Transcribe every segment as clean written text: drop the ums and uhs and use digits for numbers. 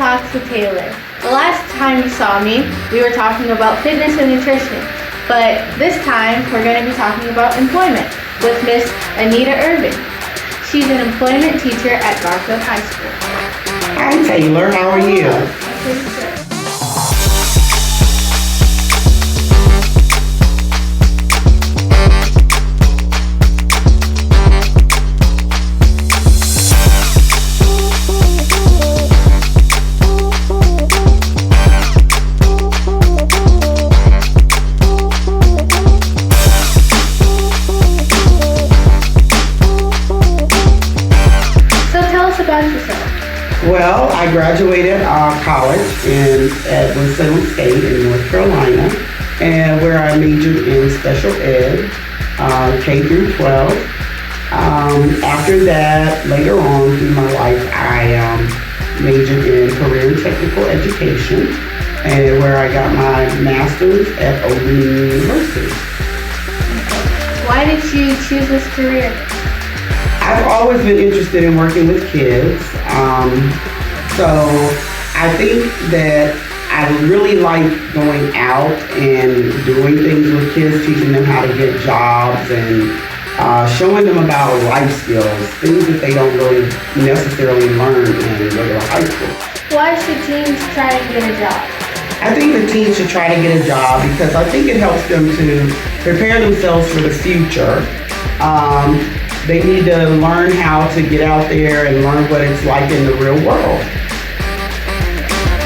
Talks with Taylor. The last time you saw me, we were talking about fitness and nutrition, but this time we're going to be talking about employment with Miss Anita Irvin. She's an employment teacher at Garfield High School. Hi Taylor, how are you? Pretty good. Well, I graduated college at Winston State in North Carolina, and where I majored in special ed, K through 12. After that, later on through my life, I majored in career and technical education, and where I got my master's at Open University. Why did you choose this career? I've always been interested in working with kids, so I think that I really like going out and doing things with kids, teaching them how to get jobs and showing them about life skills, things that they don't really necessarily learn in regular high school. Why should teens try to get a job? I think the teens should try to get a job because I think it helps them to prepare themselves for the future. They need to learn how to get out there and learn what it's like in the real world.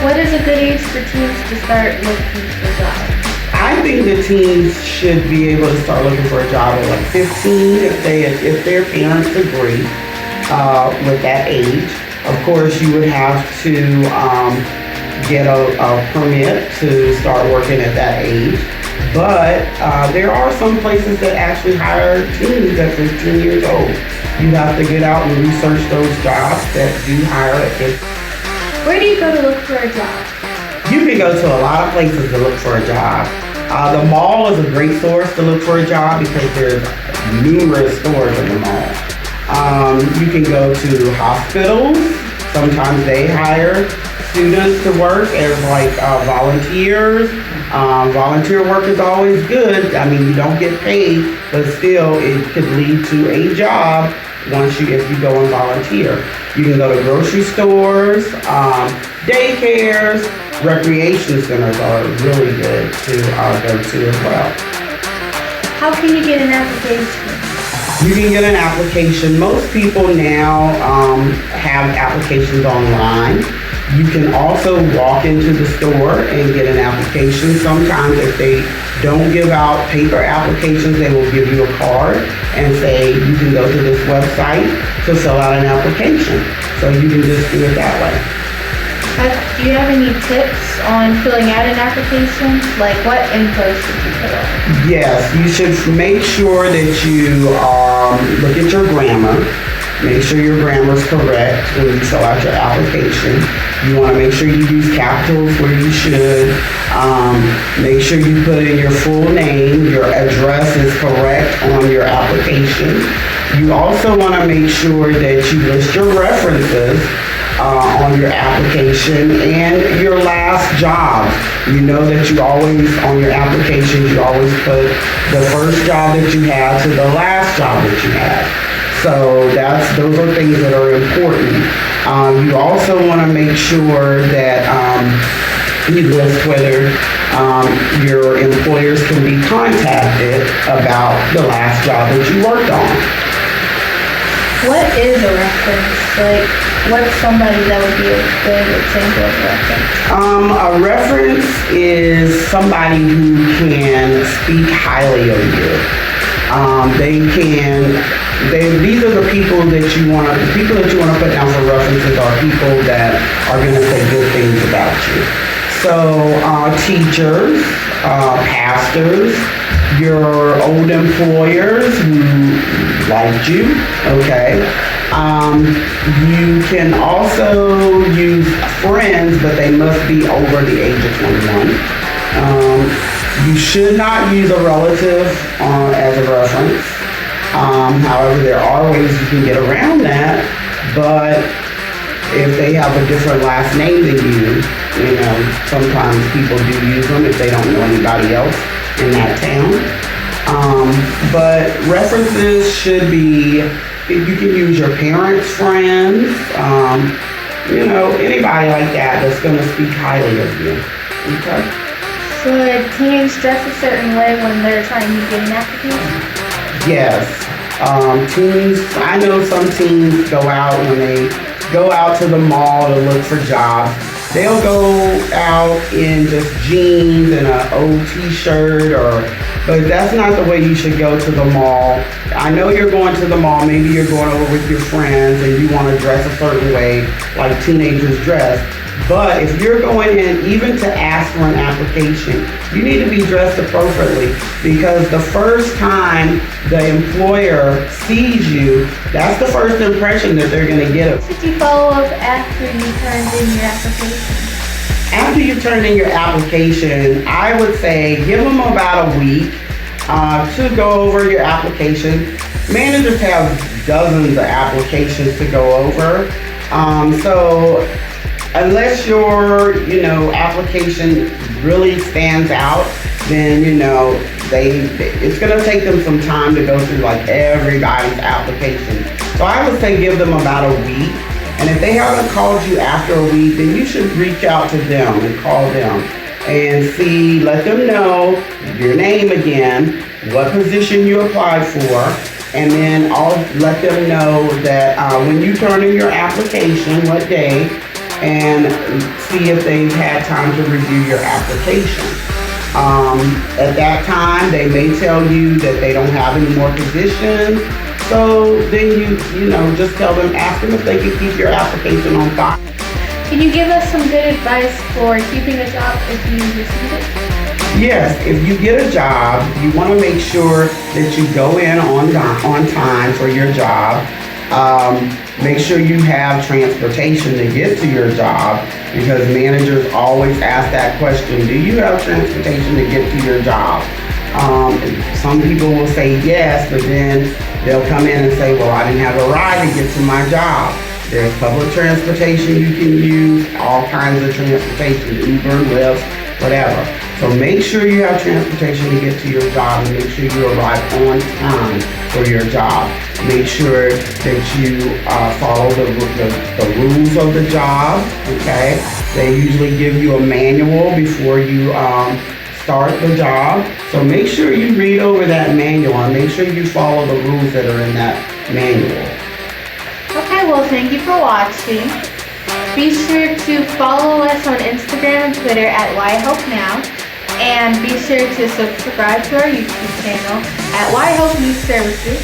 What is a good age for teens to start looking for jobs? I think the teens should be able to start looking for a job at like 15 if their parents agree with that age. Of course, you would have to get a permit to start working at that age. But there are some places that actually hire teens at 15 years old. You have to get out and research those jobs that do hire at 15. Where do you go to look for a job? You can go to a lot of places to look for a job. The mall is a great source to look for a job because there's numerous stores in the mall. You can go to hospitals. Sometimes they hire students to work as like volunteers. Volunteer work is always good. I mean, you don't get paid, but still it could lead to a job if you go and volunteer. You can go to grocery stores, daycares, recreation centers are really good to go to as well. How can you get an application? You can get an application. Most people now have applications online. You can also walk into the store and get an application. Sometimes if they don't give out paper applications, they will give you a card and say you can go to this website to fill out an application. So you can just do it that way. Do you have any tips on filling out an application? Like what info should you put on? Yes, you should make sure that you look at your grammar. Make sure your grammar is correct when you fill out your application. You want to make sure you use capitals where you should. Make sure you put in your full name. Your address is correct on your application. You also want to make sure that you list your references on your application and your last job. You know that you always, on your application, you always put the first job that you had to the last job that you had. So those are things that are important. You also want to make sure that you list whether your employers can be contacted about the last job that you worked on. What is a reference? Like, what's somebody that would be a good example of a reference? A reference is somebody who can speak highly of you. These are the people that you want to put down for references are people that are going to say good things about you. So teachers, pastors, your old employers who liked you, okay. You can also use friends, but they must be over the age of 21. You should not use a relative as a reference. However, there are ways you can get around that, but If they have a different last name than you know, sometimes people do use them if they don't know anybody else in that town. But references should be, you can use your parents' friends, you know, anybody like that that's going to speak highly of you. Okay? Should teens dress a certain way when they're trying to get an application? Yes. Teens, I know some teens go out when they go out to the mall to look for jobs. They'll go out in just jeans and an old t-shirt, but that's not the way you should go to the mall. I know you're going to the mall, maybe you're going over with your friends and you want to dress a certain way like teenagers dress. But if you're going in even to ask for an application, you need to be dressed appropriately, because the first time the employer sees you, that's the first impression that they're going to get of you. Should you follow up after you turned in your application? After you turn in your application, I would say give them about a week to go over your application. Managers have dozens of applications to go over. So unless your, application really stands out, then, it's gonna take them some time to go through like everybody's application. So I would say give them about a week. And if they haven't called you after a week, then you should reach out to them and call them and let them know your name again, what position you applied for, and then I'll let them know that when you turn in your application, what day, and see if they've had time to review your application. At that time, they may tell you that they don't have any more positions. So then you just tell them, ask them if they can keep your application on file. Can you give us some good advice for keeping a job if you receive it? Yes, if you get a job, you want to make sure that you go in on time for your job. Make sure you have transportation to get to your job, because managers always ask that question, do you have transportation to get to your job? Some people will say yes, but then they'll come in and say, well, I didn't have a ride to get to my job. There's public transportation you can use, all kinds of transportation, Uber, Lyft, whatever. So make sure you have transportation to get to your job, and make sure you arrive on time for your job. Make sure that you follow the rules of the job, okay? They usually give you a manual before you start the job. So make sure you read over that manual and make sure you follow the rules that are in that manual. Okay, well, thank you for watching. Be sure to follow us on Instagram and Twitter at YHELP Now. And be sure to subscribe to our YouTube channel at YHELP News Services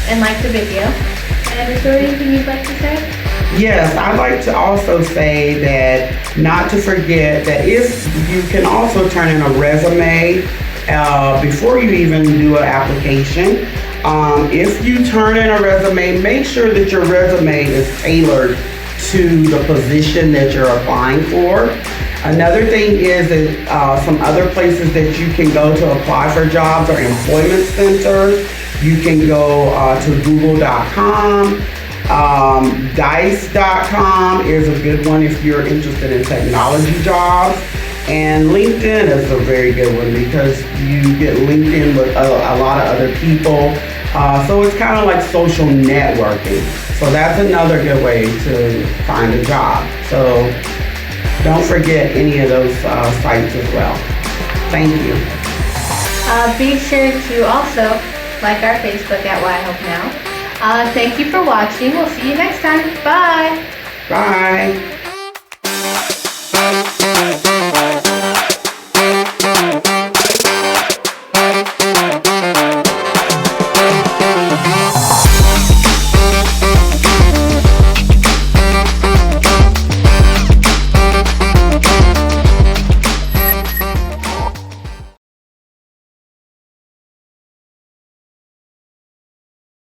and like the video. And is there anything you'd like to say? Yes, I'd like to also say that not to forget that if you can also turn in a resume before you even do an application. If you turn in a resume, make sure that your resume is tailored to the position that you're applying for. Another thing is that some other places that you can go to apply for jobs are employment centers. You can go to google.com. Dice.com is a good one if you're interested in technology jobs. And LinkedIn is a very good one because you get LinkedIn with a lot of other people. So it's kind of like social networking. So that's another good way to find a job. So don't forget any of those sites as well. Thank you. Be sure to also like our Facebook at YHELP Now. Thank you for watching. We'll see you next time. Bye. Bye.